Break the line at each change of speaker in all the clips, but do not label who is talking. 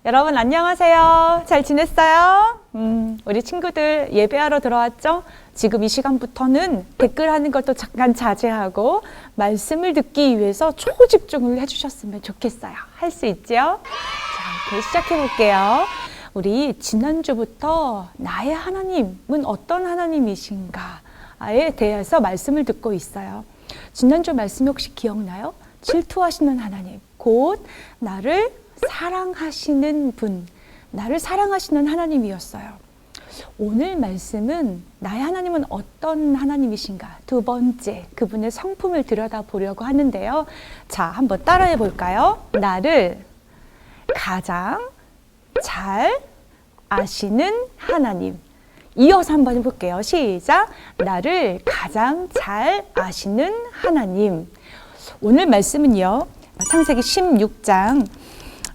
여러분 안녕하세요. 잘 지냈어요? 우리 친구들 예배하러 들어왔죠? 지금 이 시간부터는 댓글하는 것도 잠깐 자제하고 말씀을 듣기 위해서 초집중을 해주셨으면 좋겠어요. 할 수 있죠? 자, 이렇게 시작해 볼게요. 우리 지난주부터 나의 하나님은 어떤 하나님이신가에 대해서 말씀을 듣고 있어요. 지난주 말씀 혹시 기억나요? 질투하시는 하나님, 곧 나를 사랑하시는 분, 나를 사랑하시는 하나님이었어요. 오늘 말씀은 나의 하나님은 어떤 하나님이신가? 두 번째, 그분의 성품을 들여다보려고 하는데요. 자, 한번 따라해 볼까요? 나를 가장 잘 아시는 하나님. 이어서 한번 해볼게요. 시작! 나를 가장 잘 아시는 하나님. 오늘 말씀은요, 창세기 16장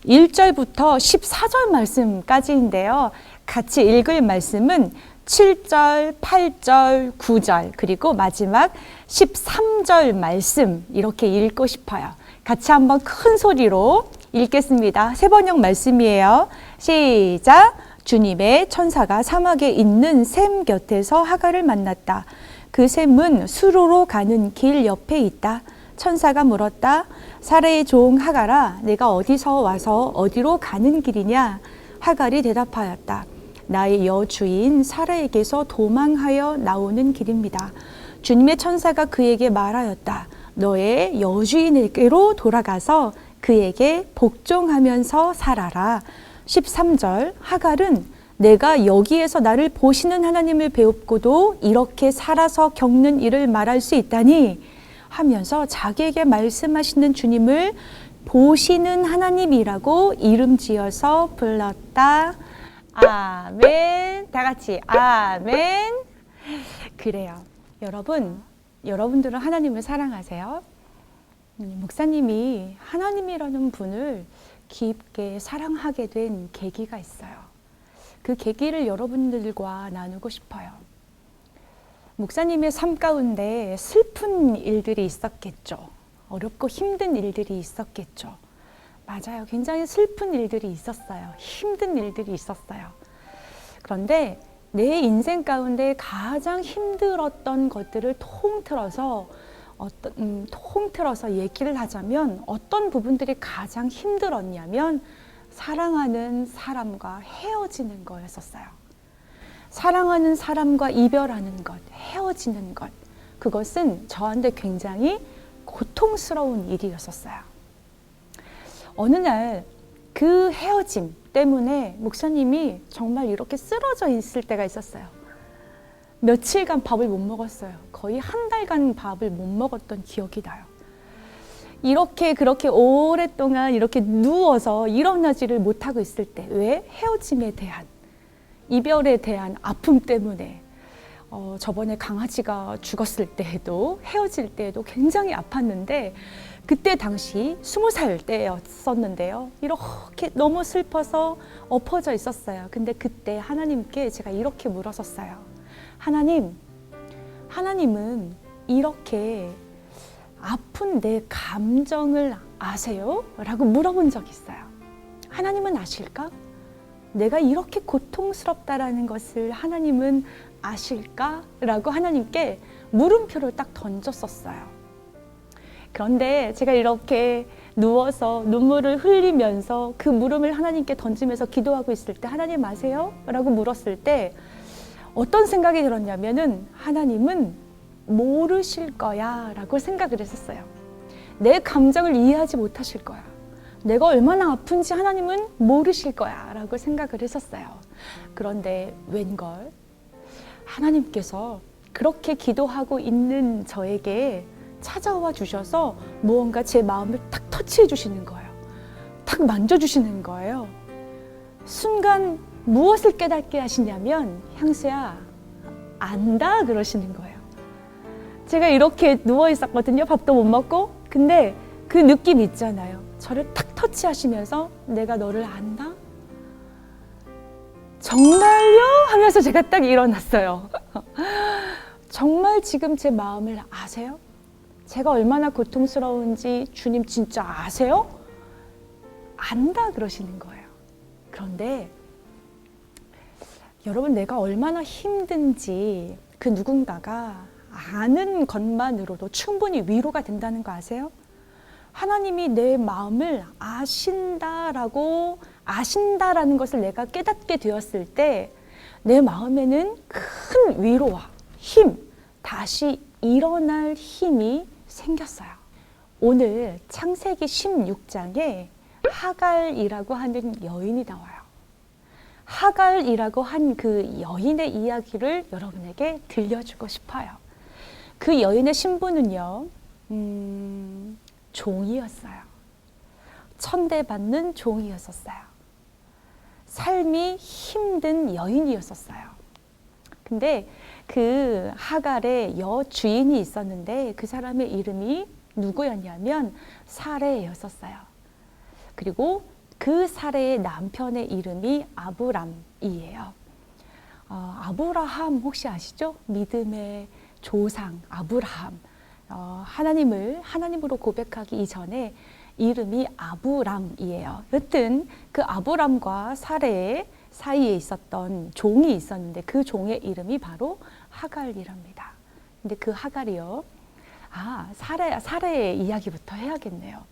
1절부터 14절 말씀까지인데요. 같이 읽을 말씀은 7절, 8절, 9절, 그리고 마지막 13절 말씀 이렇게 읽고 싶어요. 같이 한번 큰 소리로 읽겠습니다. 세 번역 말씀이에요. 시작! 주님의 천사가 사막에 있는 샘 곁에서 하갈을 만났다. 그 샘은 수로로 가는 길 옆에 있다. 천사가 물었다. 사라의 종 하갈아, 내가 어디서 와서 어디로 가는 길이냐? 하갈이 대답하였다. 나의 여주인 사라에게서 도망하여 나오는 길입니다. 주님의 천사가 그에게 말하였다. 너의 여주인에게로 돌아가서 그에게 복종하면서 살아라. 13절, 하갈은 내가 여기에서 나를 보시는 하나님을 배웠고도 이렇게 살아서 겪는 일을 말할 수 있다니 하면서 자기에게 말씀하시는 주님을 보시는 하나님이라고 이름 지어서 불렀다. 아멘. 다 같이 아멘. 그래요. 여러분들은 하나님을 사랑하세요? 목사님이 하나님이라는 분을 깊게 사랑하게 된 계기가 있어요. 그 계기를 여러분들과 나누고 싶어요. 목사님의 삶 가운데 슬픈 일들이 있었겠죠. 어렵고 힘든 일들이 있었겠죠. 맞아요. 굉장히 슬픈 일들이 있었어요. 힘든 일들이 있었어요. 그런데 내 인생 가운데 가장 힘들었던 것들을 통틀어서 얘기를 하자면 어떤 부분들이 가장 힘들었냐면 사랑하는 사람과 헤어지는 거였었어요. 사랑하는 사람과 이별하는 것, 헤어지는 것, 그것은 저한테 굉장히 고통스러운 일이었었어요. 어느 날 그 헤어짐 때문에 목사님이 정말 이렇게 쓰러져 있을 때가 있었어요. 며칠간 밥을 못 먹었어요. 거의 한 달간 밥을 못 먹었던 기억이 나요. 그렇게 오랫동안 이렇게 누워서 일어나지를 못하고 있을 때, 왜? 헤어짐에 대한, 이별에 대한 아픔 때문에 저번에 강아지가 죽었을 때에도 헤어질 때에도 굉장히 아팠는데 그때 당시 20살 때였었는데요. 이렇게 너무 슬퍼서 엎어져 있었어요. 근데 그때 하나님께 제가 이렇게 물었었어요. 하나님은 이렇게 아픈 내 감정을 아세요? 라고 물어본 적이 있어요. 하나님은 아실까? 내가 이렇게 고통스럽다라는 것을 하나님은 아실까? 라고 하나님께 물음표를 딱 던졌었어요. 그런데 제가 이렇게 누워서 눈물을 흘리면서 그 물음을 하나님께 던지면서 기도하고 있을 때 하나님 아세요? 라고 물었을 때 어떤 생각이 들었냐면은 하나님은 모르실 거야 라고 생각을 했었어요. 내 감정을 이해하지 못하실 거야. 내가 얼마나 아픈지 하나님은 모르실 거야 라고 생각을 했었어요. 그런데 웬걸 하나님께서 그렇게 기도하고 있는 저에게 찾아와 주셔서 무언가 제 마음을 탁 터치해 주시는 거예요. 탁 만져주시는 거예요. 순간 무엇을 깨닫게 하시냐면 향수야 안다 그러시는 거예요. 제가 이렇게 누워 있었거든요. 밥도 못 먹고. 근데 그 느낌 있잖아요. 저를 탁 터치하시면서 내가 너를 안다? 정말요? 하면서 제가 딱 일어났어요. 정말 지금 제 마음을 아세요? 제가 얼마나 고통스러운지 주님 진짜 아세요? 안다 그러시는 거예요. 그런데 여러분, 내가 얼마나 힘든지 그 누군가가 아는 것만으로도 충분히 위로가 된다는 거 아세요? 하나님이 내 마음을 아신다라는 것을 내가 깨닫게 되었을 때 내 마음에는 큰 위로와 힘, 다시 일어날 힘이 생겼어요. 오늘 창세기 16장에 하갈이라고 하는 여인이 나와요. 하갈이라고 한 그 여인의 이야기를 여러분에게 들려주고 싶어요. 그 여인의 신분은요, 종이었어요. 천대받는 종이었었어요. 삶이 힘든 여인이었었어요. 근데 그 하갈의 여주인이 있었는데 그 사람의 이름이 누구였냐면 사레였었어요. 그리고 그 사레의 남편의 이름이 아브람이에요. 아브라함 혹시 아시죠? 믿음의 조상 아브라함. 하나님으로 고백하기 이전에 이름이 아브람이에요. 여튼 그 아브람과 사레 사이에 있었던 종이 있었는데 그 종의 이름이 바로 하갈이랍니다. 근데 그 하갈이요. 사레의 이야기부터 해야겠네요.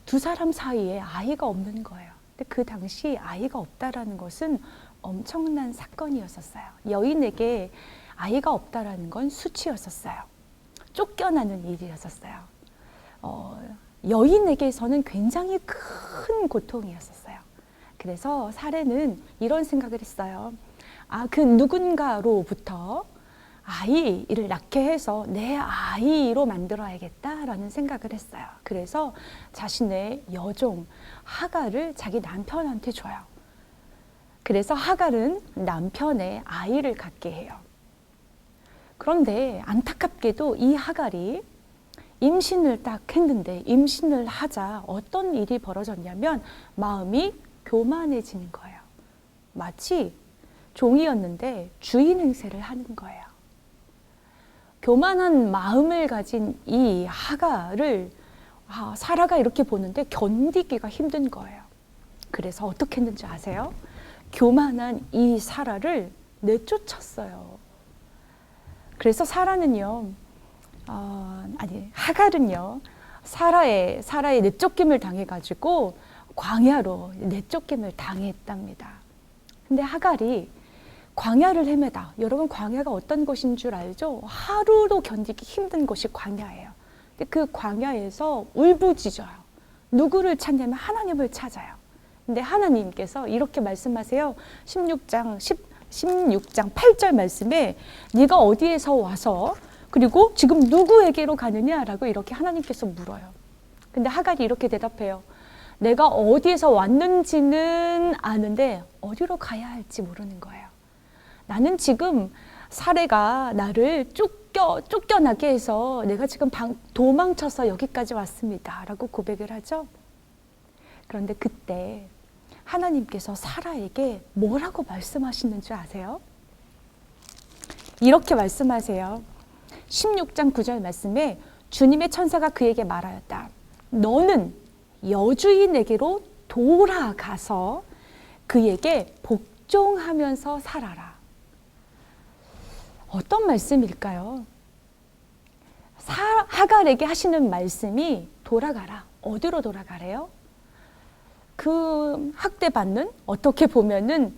두 사람 사이에 아이가 없는 거예요. 근데 그 당시 아이가 없다라는 것은 엄청난 사건이었었어요. 여인에게 아이가 없다라는 건 수치였었어요. 쫓겨나는 일이었었어요. 여인에게서는 굉장히 큰 고통이었었어요. 그래서 사레는 이런 생각을 했어요. 그 누군가로부터 아이를 낳게 해서 내 아이로 만들어야겠다라는 생각을 했어요. 그래서 자신의 여종 하갈을 자기 남편한테 줘요. 그래서 하갈은 남편의 아이를 갖게 해요. 그런데 안타깝게도 이 하갈이 임신을 딱 했는데 임신을 하자 어떤 일이 벌어졌냐면 마음이 교만해지는 거예요. 마치 종이었는데 주인 행세를 하는 거예요. 교만한 마음을 가진 이 하갈을 사라가 이렇게 보는데 견디기가 힘든 거예요. 그래서 어떻게 했는지 아세요? 교만한 이 사라를 내쫓았어요. 그래서 하갈은요, 사라의 내쫓김을 당해가지고 광야로 내쫓김을 당했답니다. 근데 하갈이 광야를 헤매다. 여러분, 광야가 어떤 곳인 줄 알죠? 하루도 견디기 힘든 곳이 광야예요. 근데 그 광야에서 울부짖어요. 누구를 찾냐면 하나님을 찾아요. 근데 하나님께서 이렇게 말씀하세요. 16장 8절 말씀에 네가 어디에서 와서 그리고 지금 누구에게로 가느냐라고 이렇게 하나님께서 물어요. 근데 하갈이 이렇게 대답해요. 내가 어디에서 왔는지는 아는데 어디로 가야 할지 모르는 거예요. 나는 지금 사레가 나를 쫓겨나게 해서 내가 지금 도망쳐서 여기까지 왔습니다. 라고 고백을 하죠. 그런데 그때 하나님께서 사라에게 뭐라고 말씀하시는 줄 아세요? 이렇게 말씀하세요. 16장 9절 말씀에 주님의 천사가 그에게 말하였다. 너는 여주인에게로 돌아가서 그에게 복종하면서 살아라. 어떤 말씀일까요? 하갈에게 하시는 말씀이 돌아가라. 어디로 돌아가래요? 그 학대받는, 어떻게 보면은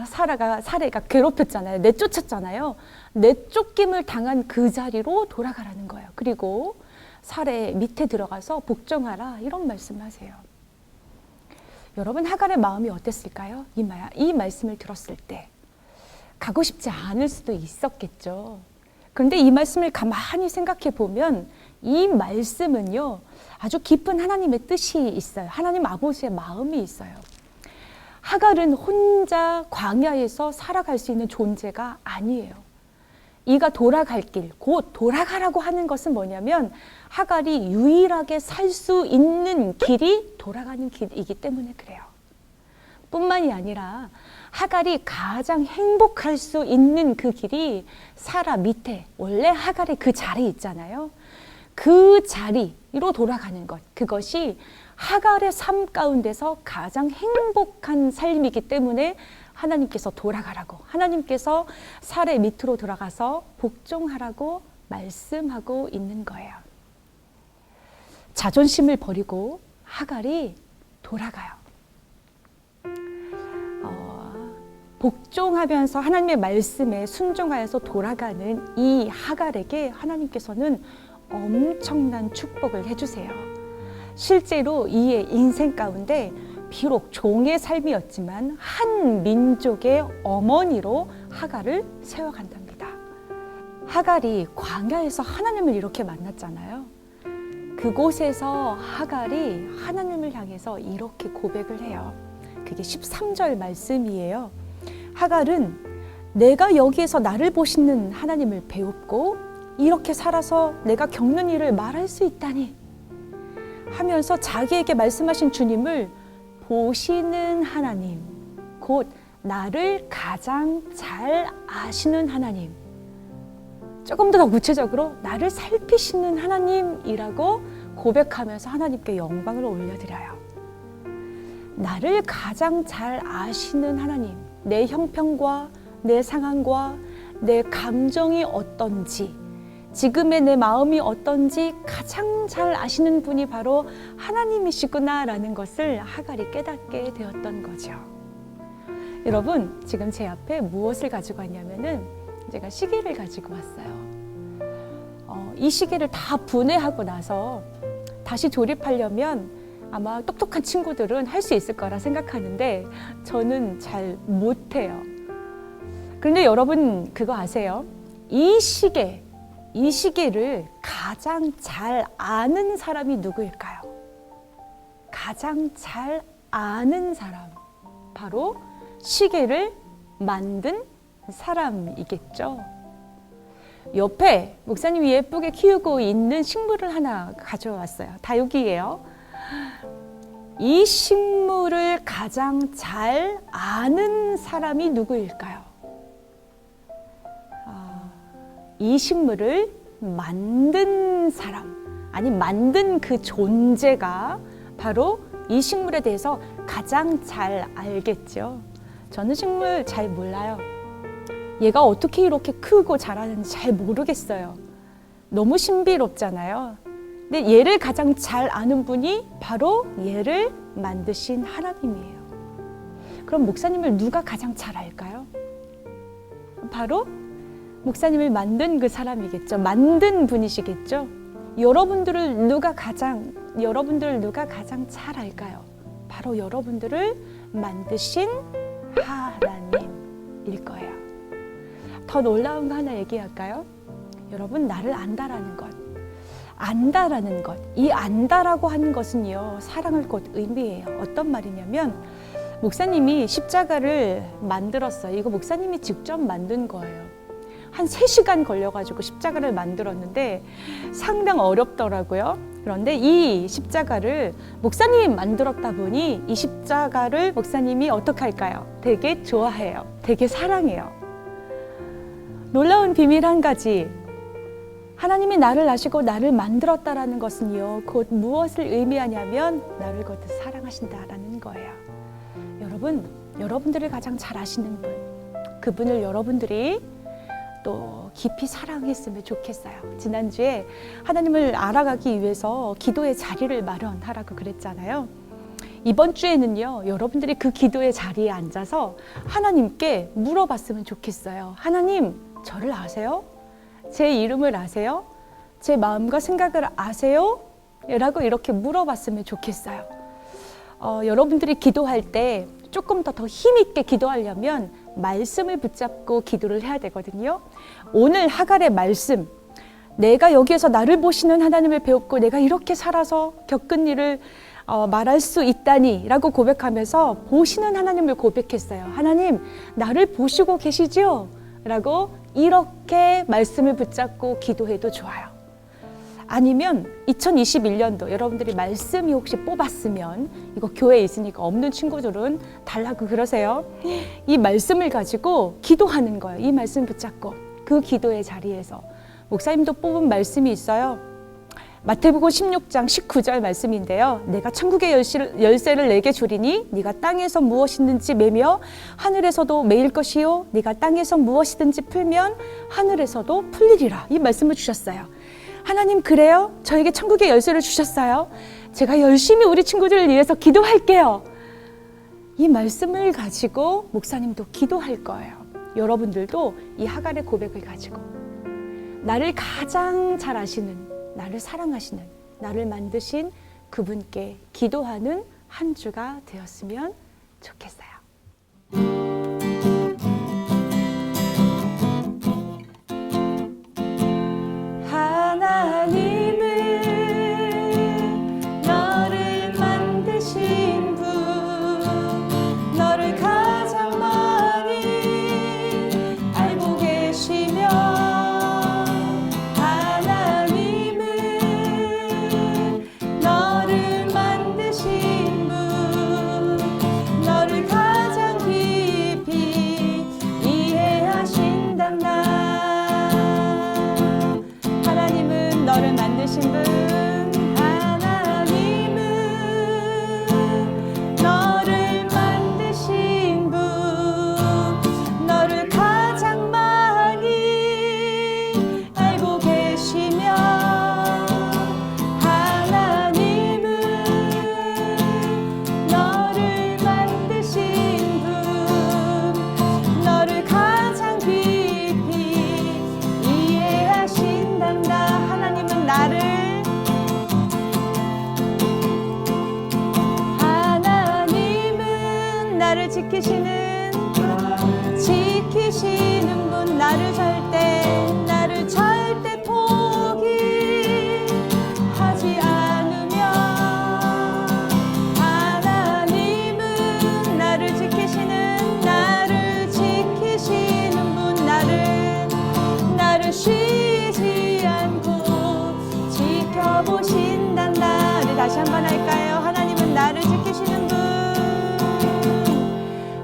사레가 괴롭혔잖아요. 내쫓았잖아요. 내쫓김을 당한 그 자리로 돌아가라는 거예요. 그리고 사레 밑에 들어가서 복종하라, 이런 말씀하세요. 여러분, 하갈의 마음이 어땠을까요? 이 말씀을 들었을 때 가고 싶지 않을 수도 있었겠죠. 그런데 이 말씀을 가만히 생각해 보면 이 말씀은요, 아주 깊은 하나님의 뜻이 있어요. 하나님 아버지의 마음이 있어요. 하갈은 혼자 광야에서 살아갈 수 있는 존재가 아니에요. 이가 돌아갈 길, 곧 돌아가라고 하는 것은 뭐냐면 하갈이 유일하게 살 수 있는 길이 돌아가는 길이기 때문에 그래요. 뿐만이 아니라 하갈이 가장 행복할 수 있는 그 길이 사라 밑에, 원래 하갈이 그 자리에 있잖아요. 그 자리로 돌아가는 것, 그것이 하갈의 삶 가운데서 가장 행복한 삶이기 때문에 하나님께서 돌아가라고, 하나님께서 살의 밑으로 들어가서 복종하라고 말씀하고 있는 거예요. 자존심을 버리고 하갈이 돌아가요. 복종하면서 하나님의 말씀에 순종하여서 돌아가는 이 하갈에게 하나님께서는 엄청난 축복을 해주세요. 실제로 이의 인생 가운데 비록 종의 삶이었지만 한 민족의 어머니로 하갈을 세워간답니다. 하갈이 광야에서 하나님을 이렇게 만났잖아요. 그곳에서 하갈이 하나님을 향해서 이렇게 고백을 해요. 그게 13절 말씀이에요. 하갈은 내가 여기에서 나를 보시는 하나님을 배웠고 이렇게 살아서 내가 겪는 일을 말할 수 있다니 하면서 자기에게 말씀하신 주님을 보시는 하나님, 곧 나를 가장 잘 아시는 하나님, 조금 더 구체적으로 나를 살피시는 하나님이라고 고백하면서 하나님께 영광을 올려드려요. 나를 가장 잘 아시는 하나님, 내 형편과 내 상황과 내 감정이 어떤지, 지금의 내 마음이 어떤지 가장 잘 아시는 분이 바로 하나님이시구나라는 것을 하갈이 깨닫게 되었던 거죠. 여러분, 지금 제 앞에 무엇을 가지고 왔냐면은 제가 시계를 가지고 왔어요. 이 시계를 다 분해하고 나서 다시 조립하려면 아마 똑똑한 친구들은 할 수 있을 거라 생각하는데 저는 잘 못해요. 그런데 여러분 그거 아세요? 이 시계를 가장 잘 아는 사람이 누구일까요? 가장 잘 아는 사람, 바로 시계를 만든 사람이겠죠. 옆에 목사님이 예쁘게 키우고 있는 식물을 하나 가져왔어요. 다육이에요. 이 식물을 가장 잘 아는 사람이 누구일까요? 이 식물을 만든 사람, 아니 만든 그 존재가 바로 이 식물에 대해서 가장 잘 알겠죠. 저는 식물 잘 몰라요. 얘가 어떻게 이렇게 크고 자라는지 잘 모르겠어요. 너무 신비롭잖아요. 근데 얘를 가장 잘 아는 분이 바로 얘를 만드신 하나님이에요. 그럼 목사님을 누가 가장 잘 알까요? 바로 목사님을 만든 그 사람이겠죠. 만든 분이시겠죠. 여러분들을 누가 가장 잘 알까요? 바로 여러분들을 만드신 하나님일 거예요. 더 놀라운 거 하나 얘기할까요? 여러분, 나를 안다라는 것, 이 안다라고 하는 것은요, 사랑을 곧 의미해요. 어떤 말이냐면 목사님이 십자가를 만들었어요. 이거 목사님이 직접 만든 거예요. 한 3시간 걸려가지고 십자가를 만들었는데 상당 어렵더라고요. 그런데 이 십자가를 목사님이 만들었다 보니 이 십자가를 목사님이 어떻게 할까요? 되게 좋아해요. 되게 사랑해요. 놀라운 비밀 한 가지. 하나님이 나를 아시고 나를 만들었다라는 것은요, 곧 무엇을 의미하냐면 나를 곧 사랑하신다라는 거예요. 여러분, 여러분들을 가장 잘 아시는 분, 그분을 여러분들이 또 깊이 사랑했으면 좋겠어요. 지난주에 하나님을 알아가기 위해서 기도의 자리를 마련하라고 그랬잖아요. 이번 주에는요, 여러분들이 그 기도의 자리에 앉아서 하나님께 물어봤으면 좋겠어요. 하나님, 저를 아세요? 제 이름을 아세요? 제 마음과 생각을 아세요? 라고 이렇게 물어봤으면 좋겠어요. 여러분들이 기도할 때 조금 더 힘있게 기도하려면 말씀을 붙잡고 기도를 해야 되거든요. 오늘 하갈의 말씀, 내가 여기에서 나를 보시는 하나님을 배웠고 내가 이렇게 살아서 겪은 일을 말할 수 있다니 라고 고백하면서 보시는 하나님을 고백했어요. 하나님, 나를 보시고 계시죠? 라고 이렇게 말씀을 붙잡고 기도해도 좋아요. 아니면 2021년도 여러분들이 말씀이 혹시 뽑았으면, 이거 교회에 있으니까 없는 친구들은 달라고 그러세요. 이 말씀을 가지고 기도하는 거예요. 이 말씀 붙잡고 그 기도의 자리에서 목사님도 뽑은 말씀이 있어요. 마태복음 16장 19절 말씀인데요. 내가 천국의 열쇠를 내게 주리니 네가 땅에서 무엇이든지 매며 하늘에서도 매일 것이요 네가 땅에서 무엇이든지 풀면 하늘에서도 풀리리라. 이 말씀을 주셨어요. 하나님 그래요? 저에게 천국의 열쇠를 주셨어요. 제가 열심히 우리 친구들을 위해서 기도할게요. 이 말씀을 가지고 목사님도 기도할 거예요. 여러분들도 이 하갈의 고백을 가지고 나를 가장 잘 아시는, 나를 사랑하시는, 나를 만드신 그분께 기도하는 한 주가 되었으면 좋겠어요. 하나님은 너를 만드신 분, 너를 가장 많이 알고 계시며 하나님은 너를 만드신 분, 너를 가장 깊이 이해하신단다. 하나님은 너를 만드신 분, 하나님은 너를 만드신 분, 너를 가장 많이 알고 계시며 하나님은 너를 만드신 분, 너를 가장 깊이 이해하신단다. 하나님은 나를 지키시는 분, 나를 절대 포기하지 않으며 하나님은 나를 지키시는 분, 나를 쉬지 않고 지켜보신단다. 우리 다시 한번 할까요? 하나님은 나를 지키시는 분,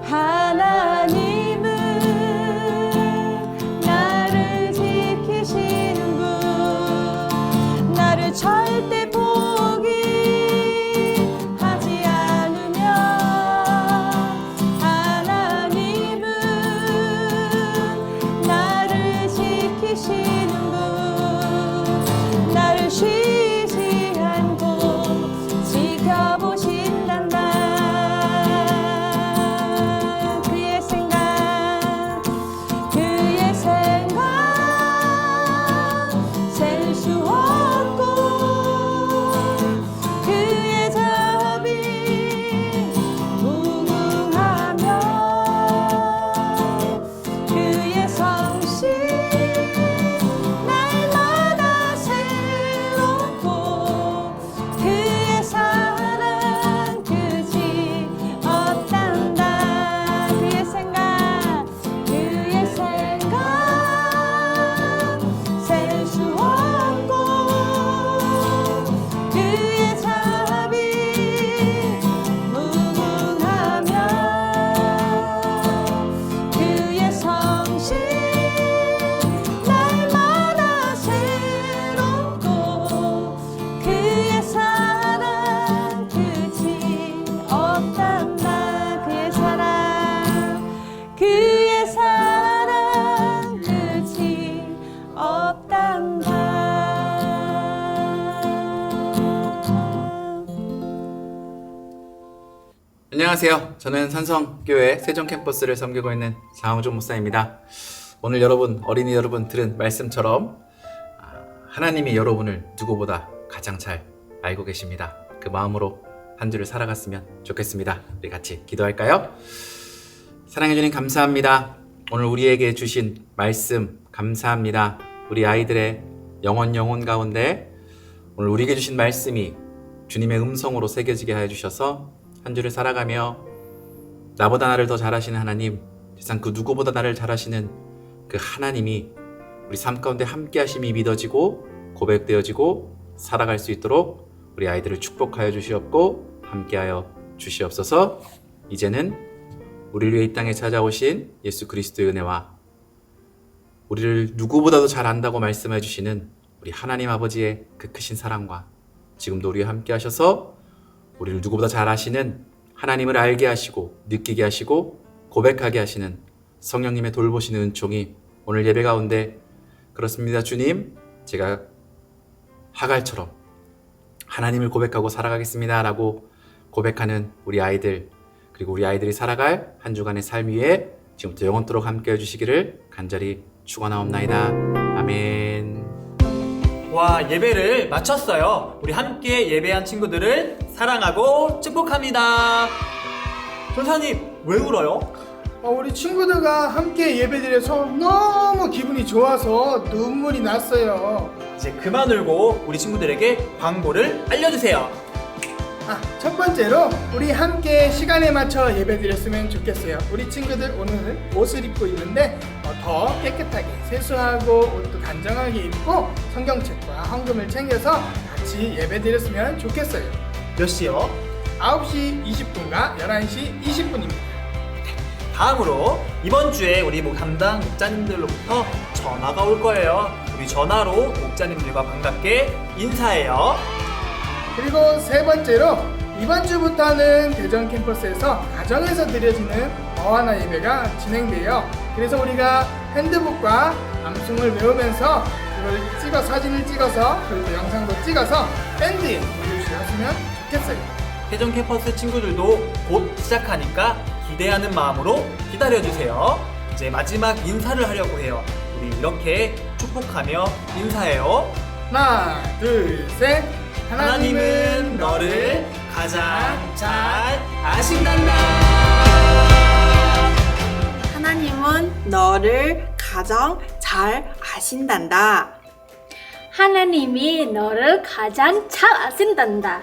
하나님은 나를 지키시는 분, 나를 절대 포기하지 않으며 하나님은 나를 지키시는 분, 나를 쉬지 않고 지켜보신단다. 셀 수 없고 그의 자비 무궁하며 그의 성실 날마다 새롭고 그의 사랑 끝이 없단다. 그의 생각 셀 수 없고 그의 자비 무궁하며 그의 성실 날마다 새롭고 그의 사랑 끝이 없단다. 그의 사랑 끝이 없단다.
안녕하세요. 저는 산성교회 세종캠퍼스를 섬기고 있는 장홍준 목사입니다. 오늘 어린이 여러분 들은 말씀처럼 하나님이 여러분을 누구보다 가장 잘 알고 계십니다. 그 마음으로 한 주를 살아갔으면 좋겠습니다. 우리 같이 기도할까요? 사랑해 주님 감사합니다. 오늘 우리에게 주신 말씀 감사합니다. 우리 아이들의 영혼 가운데 오늘 우리에게 주신 말씀이 주님의 음성으로 새겨지게 하여 주셔서 한 주를 살아가며 나보다 나를 더 잘하시는 하나님, 세상 그 누구보다 나를 잘하시는 그 하나님이 우리 삶 가운데 함께 하심이 믿어지고 고백되어지고 살아갈 수 있도록 우리 아이들을 축복하여 주시옵고 함께하여 주시옵소서. 이제는 우리를 위해 이 땅에 찾아오신 예수 그리스도의 은혜와 우리를 누구보다도 잘 안다고 말씀해 주시는 우리 하나님 아버지의 그 크신 사랑과 지금도 우리와 함께 하셔서 우리를 누구보다 잘 아시는 하나님을 알게 하시고 느끼게 하시고 고백하게 하시는 성령님의 돌보시는 은총이 오늘 예배 가운데 그렇습니다. 주님, 제가 하갈처럼 하나님을 고백하고 살아가겠습니다 라고 고백하는 우리 아이들, 그리고 우리 아이들이 살아갈 한 주간의 삶 위에 지금부터 영원토록 함께 해주시기를 간절히 축원하옵나이다. 아멘.
와, 예배를 마쳤어요. 우리 함께 예배한 친구들을 사랑하고 축복합니다. 전사님, 왜 울어요?
우리 친구들과 함께 예배드려서 너무 기분이 좋아서 눈물이 났어요.
이제 그만 울고 우리 친구들에게 광고를 알려주세요.
첫 번째로 우리 함께 시간에 맞춰 예배드렸으면 좋겠어요. 우리 친구들 오늘 옷을 입고 있는데 더 깨끗하게 세수하고 옷도 단정하게 입고 성경책과 헌금을 챙겨서 같이 예배드렸으면 좋겠어요.
몇 시요?
9시 20분과 11시 20분입니다.
다음으로 이번 주에 우리 담당 목자님들로부터 전화가 올 거예요. 우리 전화로 목자님들과 반갑게 인사해요.
그리고 세 번째로 이번 주부터는 대전 캠퍼스에서 가정에서 드려지는 어하나 예배가 진행돼요. 그래서 우리가 핸드북과 암송을 외우면서 그걸 사진을 찍어서 그리고 영상도 찍어서 밴드에 올려주셨으면 좋겠어요.
대전 캠퍼스 친구들도 곧 시작하니까 기대하는 마음으로 기다려주세요. 이제 마지막 인사를 하려고 해요. 우리 이렇게 축복하며 인사해요.
하나, 둘, 셋.
하나님은 너를 가장 잘 아신단다.
하나님은 너를 가장 잘 아신단다.
하나님이 너를 가장 잘 아신단다.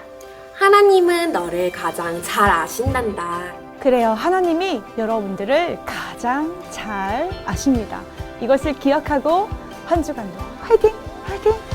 하나님은 너를 가장 잘 아신단다.
그래요. 하나님이 여러분들을 가장 잘 아십니다. 이것을 기억하고 한 주간도 화이팅! 화이팅!